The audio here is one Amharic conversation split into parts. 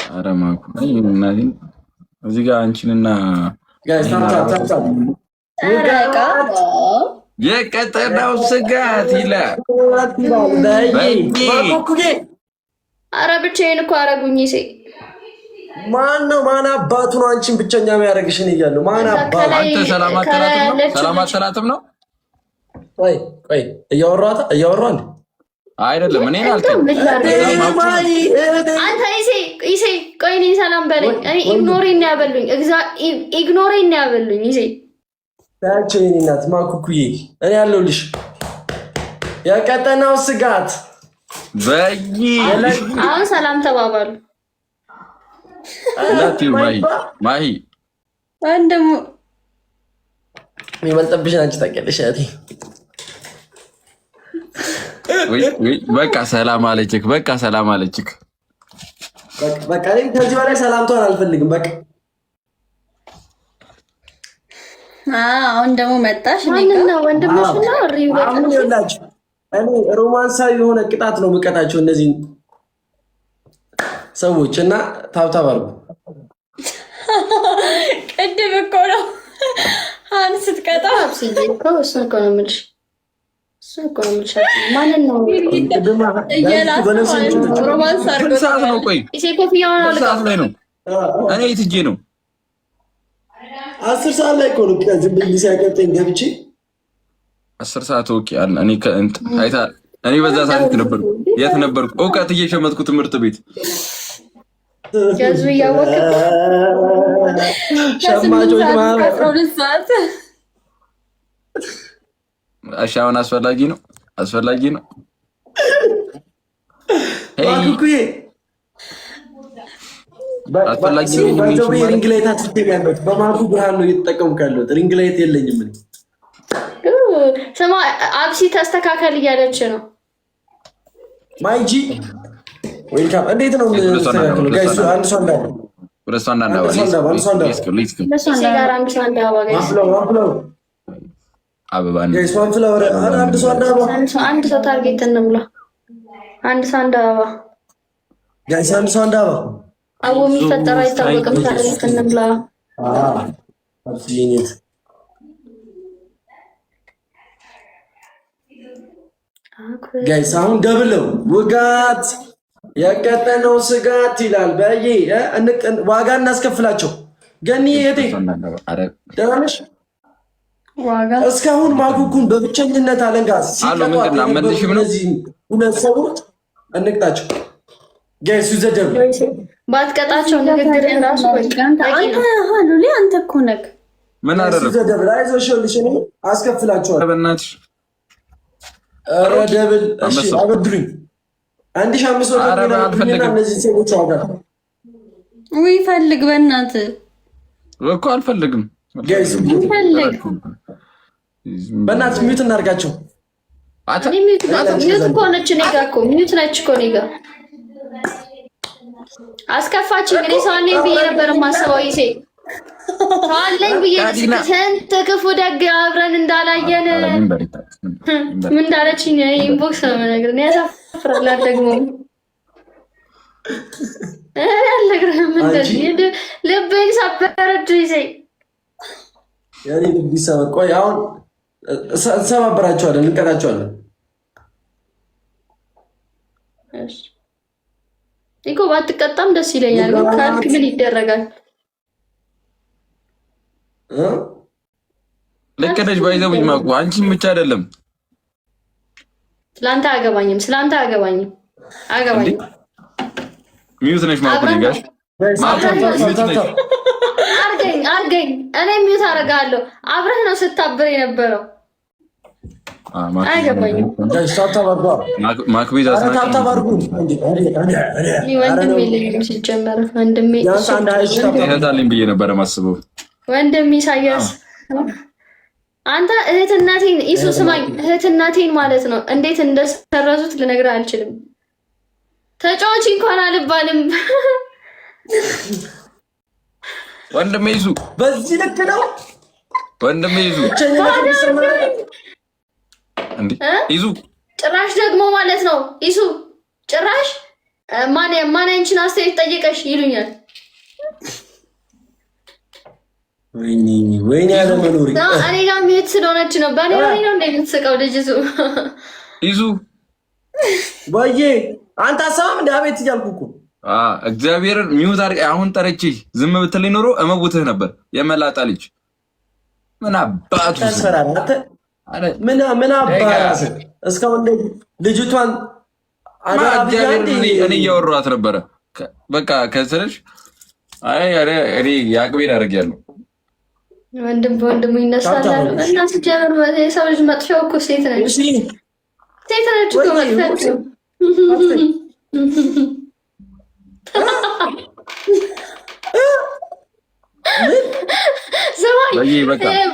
ኧረ ማኩ እናቴን እዚህ ጋር አንቺንና የቀጠናው ስጋት ይላል። ኧረ ብቻዬን እኮ አደረጉኝ። ማን ነው? ማን አባቱ ነው አንቺን ብቸኛ የሚያደርግሽ? እኔ እያለሁ ማን አባቱ? አንተ ሰላም አትላትም ነው? ቆይ እያወራን አይደለም። እኔ አልከኝ አንተ ይሴ ቆይ እኔን ሰላም በለኝ። እኔ ኢግኖሬን ነው ያበሉኝ። ኢግኖሬን ነው ያበሉኝ። ይሴ ታቸው የኔ እናት ማኩኩዬ እኔ ያለሁልሽ። የቀጠናው ስጋት በይ አሁን ሰላም ተባባሉ። ማሂ ወንድሙ የሚበልጥብሽን አንቺ ታውቂያለሽ። በቃ ሰላም አለችክ። በቃ ሰላም አለችክ። በቃ ከዚህ በላይ ሰላምታውን አልፈልግም። በቃ አሁን ደግሞ መጣሽ። ማንነው ወንድምሽ ነው? አሁን ይኸውላችሁ እኔ ሮማንሳዊ የሆነ ቅጣት ነው የምቀጣቸው እነዚህ ሰዎች እና ታብታብ አድርጉ። ቅድም እኮ ነው አንድ ስትቀጣ እሱን እኮ ነው የምልሽ። ማንን ነው ሮማንስ አድርጎ ነው? ቆይ ሰዓት ላይ ነው። እኔ የት ሄጄ ነው? 10 ሰዓት ላይ እኮ ነው። ዝም ብዬ ሲያቀብጠኝ ገብቼ 10 ሰዓት ኦኬ አለ። እኔ በዛ ሰዓት ነበርኩ። የት ነበርኩ? እውቀት እየሸመትኩ ትምህርት ቤት ገዙ እያወቅህ ሸማቾች ማለት እሺ፣ አሁን አስፈላጊ ነው። ማኩኩዬ አስፈላጊ ነው። ሪንግ ላይት አትስደኛለች። በማኩ ብርሃን ነው እየተጠቀምኩ ያለሁት። ሪንግ ላይት የለኝም። ስማ አብሲ ተስተካከል እያለች ነው። ማይጂ ዌልካም። እንዴት ነው የምስተካከለው? ጋይስ አንድ ሰው እንዳለ አንድ ሰው ታርጌት እንብላ። አንድ ሰው አንድ አበባ ጋይስ፣ አንድ ሰው አንድ አበባ። አቡ የሚፈጠረው አይታወቅም። ታርጌት እንብላ። ጋይስ አሁን ደብለው ውጋት የቀጠነው ስጋት ይላል። በይ ዋጋ እናስከፍላቸው። ገኒ እህቴ ደህና ነሽ? እስካሁን ማጉጉን በብቸኝነት አለንጋ እነዚህ ሁለት ሰዎች እንቅጣቸው። ጋይስ ዘደብ ባትቀጣቸው ንግግር ራሱ አንተ እኮ ነህ። ምን አደረግ ዘደብ አይዞሽ፣ ልሽ አስከፍላቸዋለሁ። በእናትሽ ኧረ ደብል እሺ፣ አበድሩኝ 1500 እነዚህ ሰዎች ዋጋ ወይ ፈልግ። በእናትህ እኮ አልፈልግም። ጋይስ በእናትህ ሚዩት እናድርጋቸው። ሚዩት እኮ ነች እኔ ጋር እኮ ሚዩት ነች እኮ እኔ ጋር። አስከፋችኝ። እኔ ሰው አለኝ ብዬ ነበር የማስበው። ይሴ ሰው አለኝ ብዬ ስንት ክፉ ደግ አብረን እንዳላየን ምን እንዳለችኝ ኢንቦክስ ነው የምነግርህ። ያሳፍራል። አልደግሞም አልነግርህም። እንደዚህ ልቤን ሰበረች። ይሴ ያኔ ልብ ይሰበር። ቆይ አሁን እንሰባበራቸዋለን፣ እንቀጣቸዋለን። እኮ ባትቀጣም ደስ ይለኛል፣ ግን ካልክ ምን ይደረጋል? ልክ ነሽ። ባይዘውኝ ማቁ አንቺም ብቻ አይደለም። ስላንተ አያገባኝም። ሚዩት ነሽ ማቁ ጋር አርገኝ። እኔ ሚዩት አደርጋለሁ። አብረህ ነው ስታብር የነበረው። አያገባኝም። ማክቤዛ ወንድሜ የለኝም ሲጀመር። ወንድሜ ይሄዳልኝ ብዬ ነበረ ማስበው። ወንድሜ ኢሳያስ አንተ እህትናቴን ኢሱ ስማኝ፣ እህትናቴን ማለት ነው እንዴት እንደሰረዙት ልነግርህ አልችልም። ተጫዋች እንኳን አልባልም። ወንድሜ ይዙ በዚህ ልክ ነው። ወንድሜ ይዙ እንዴ ይዙ ጭራሽ ደግሞ ማለት ነው ይሱ ጭራሽ ማን አንቺን አስተያየት ጠየቀሽ ይሉኛል። ወይኔ ያለ መኖሪ እኔ ጋር ሚዩት ስለሆነች ነው። በእኔ ላይ ነው እንደምትስቀው ልጅ ይዙ ወይዬ አንተ አሰማም እንደ አቤት እያልኩ እኮ እግዚአብሔርን ሚዩት አድርጌ አሁን ጠርቼ ዝም ብትለኝ ኖሮ እመውትህ ነበር። የመላጣ ልጅ ምን አባቱ ምን አባቱ እስካሁን ልጅቷን እኔ እያወራኋት ነበረ። በቃ ከስልሽ እኔ የአቅሜን አደርጊያለሁ። ወንድም በወንድሙ ይነሳል እና ሲጀምር የሰው ልጅ መጥፊያው እኮ ሴት ነች። ሴት ነች እኮ መጥፊያቸው።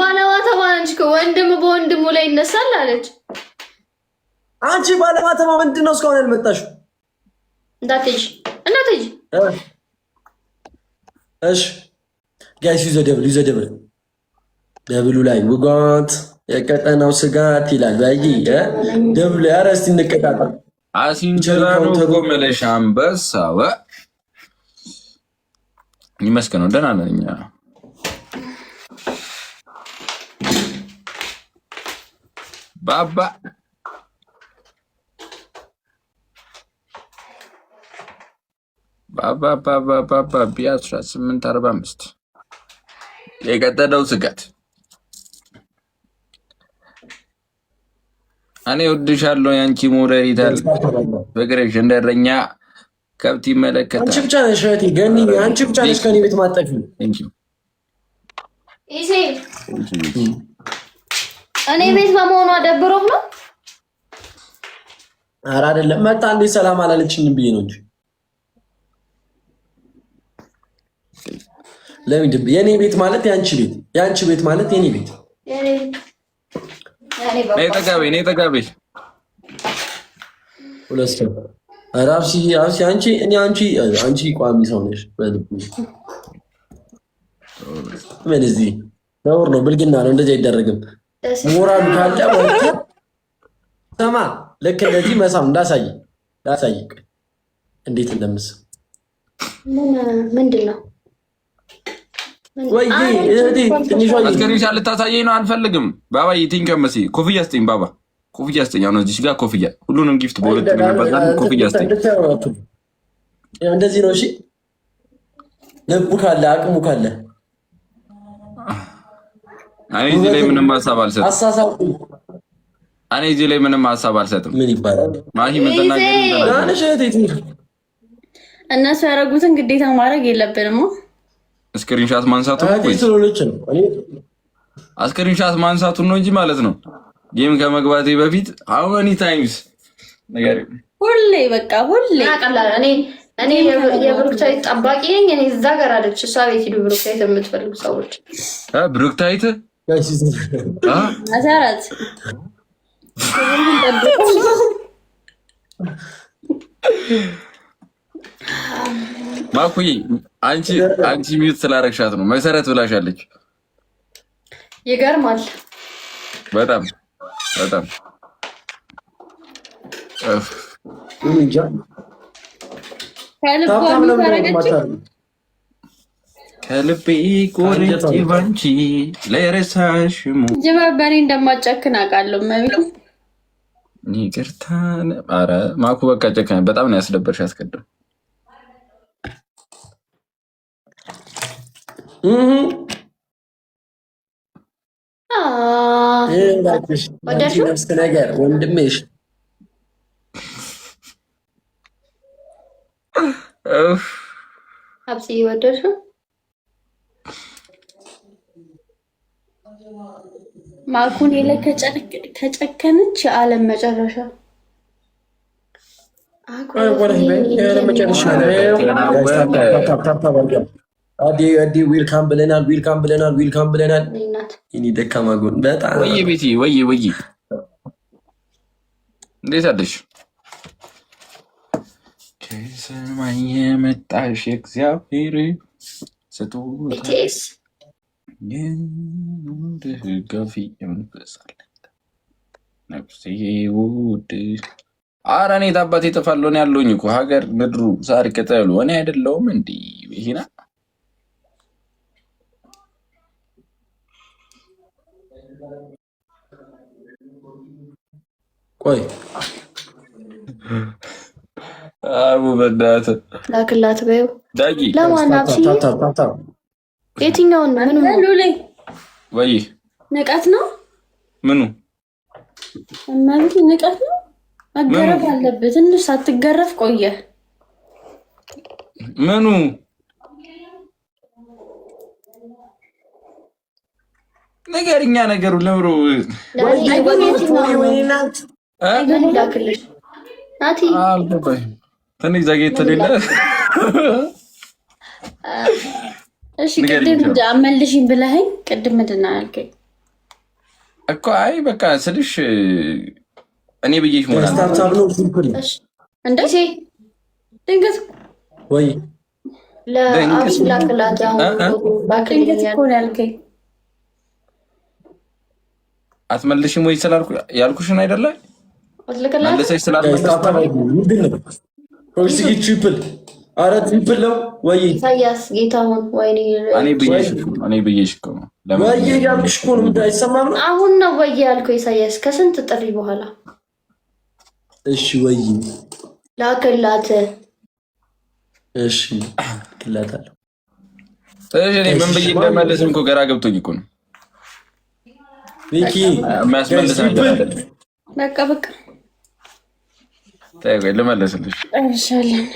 ባለማተባ ነች እኮ ወንድም በወንድሙ ላይ ይነሳል አለች። አንቺ ባለማተባ ምንድን ነው እስካሁን ያልመጣሽው? እንዳትሄጂ። እሺ ጋይስ ዩዘ ደብል ደብሉ ላይ ውጋት የቀጠናው ስጋት ይላል። ባይ ደብሉ ያረስቲ እንቀጣጣል። አሲንጀራኑ ጎመለሽ አንበሳው ይመስገነው ደህና ነኝ። ባባ ቢያስራ 8:45 የቀጠለው ስጋት እኔ ወድሻለሁ ያንቺ ሞዴሪታል ፍቅርሽ እንደረኛ ከብት ይመለከታል። አንቺ ብቻ ነሽ እህቴ ገኒ፣ አንቺ ብቻ ነሽ ከኔ ቤት ማጠፊ። እኔ ቤት በመሆኗ ደብሮህ ነው? ኧረ አይደለም፣ መጣ እንዴ ሰላም አላለችኝም ብዬ ነው እንጂ ለምን የኔ ቤት ማለት ያንቺ ቤት፣ ያንቺ ቤት ማለት የኔ ቤት። ነይ ተጋቢ ሁለት ሰው አራብሲ አንቺ እኔ አንቺ ቋሚ ሰው ነሽ። ምን እዚህ ነውር ነው፣ ብልግና ነው። እንደዚህ አይደረግም። ሞራሉ ካለ ወጣ ሰማ ልክ እንደዚህ መሳም እንዳሳይ እንዴት እንደምስም ምንድን ነው ወይ ትንሿ አስከሬን ልታሳየኝ ነው። አልፈልግም ባባዬ ቲንክ መሲ ኮፍያ ስጠኝ ባባ፣ ኮፍያ ስጠኝ። አሁን እዚህ ጋር ኮፍያ ሁሉንም ጊፍት በሁለት የሚባል ኮፍያ ስጠኝ። እንደዚህ ነው። እሺ ልቡ ካለ አቅሙ ካለ እኔ እዚህ ላይ ምንም ሀሳብ አልሰጥም። እኔ እዚህ ላይ ምንም ሀሳብ አልሰጥም። ምን ይባላል ማሂ ምን ተናገር። እነሱ ያደረጉትን ግዴታ ማድረግ የለብንም። ስክሪንሻት ማንሳቱ ስክሪንሻት ማንሳቱን ነው እንጂ ማለት ነው። ጌም ከመግባቴ በፊት how many times ነገር ሁሌ በቃ ሁሌ አቀላል እኔ የብሩክታይት ጠባቂ ነኝ። እኔ እዛ ጋር አለች እሷ ቤት ሂዱ ብሩክታይት የምትፈልጉ ሰዎች ብሩክታይት አዛራት ማኩይ አንቺ ሚዩት ስላረግሻት ነው። መሰረት ብላሻለች። ይገርማል። በጣም ከልቤ ቆርጬ ባንቺ ለረሳሽሙ ጀባባሪ እንደማጨክን አውቃለሁ። መብት ይቅርታ። ኧረ ማኩ በቃ ጨካኝ በጣም ነው ያስደበርሽ። አስቀድም ነገር ወንድሜሽ ሀብሲ ወደድሽው? ማኩን የለ ከጨከነች የዓለም መጨረሻ ዊልካም ብለናል። እኔ ደካማ ጎን በጣም ወይ ቤቲ ወይ እንዴት አለሽ? ከሰማይ የመጣሽ እግዚአብሔር ስጦታ ደጋፊ የምንፈሳለን ነፍሴ ውድ ኧረ እኔ ታባቴ እጠፋለሁ ነው ያለሁኝ እኮ ሀገር ምድሩ ሳር ቅጠሉ እኔ አይደለሁም እንዴ ይሄና ቆይ አቡ በዳት ላክላት በይው ዳጊ ለማናብሲ የትኛውን ነው ምኑ ሉሌ ወይ ንቀት ነው ምኑ ማለት ንቀት ነው መገረፍ አለበት ትንሽ ሳትገረፍ ቆየ ምኑ ነገርኛ ነገሩ ለምሮ ላክልሽ ናቲ አልገባኝ ትንሽ ዘግይቶ ተሌለ እሺ ቅድም አመልሽኝ ብለኸኝ ቅድም ምንድን ነው ያልከኝ እኮ አይ በቃ ስልሽ እኔ ብዬሽ ሞራል እንዴ ድንገት ወይ ለአብስ ላክላት ድንገት እኮ ነው ያልከኝ አትመልሽም ወይ ስላልኩ ያልኩሽን አይደለ መለሰሽ ስላልመለስሽ ትሪፕል ኧረ ትሪፕል ነው ወይ ኢሳያስ ጌታሁን ወይኔ እኔ ብዬሽ እኮ ነው ወይ ያልኩሽ እኮ ነው አይሰማም አሁን ነው ወይ ያልከው ኢሳያስ ከስንት ጥሪ በኋላ እሺ ወይ ላክላት እሺ ክላታለሁ እኔ ምን ብዬሽ እንደመለስም እኮ ገራ ገብቶኝ እኮ ነው ቪኪ የሚያስመልስ ነገር አይደለም በቃ ተይው ልመለስልሽ እንሻለን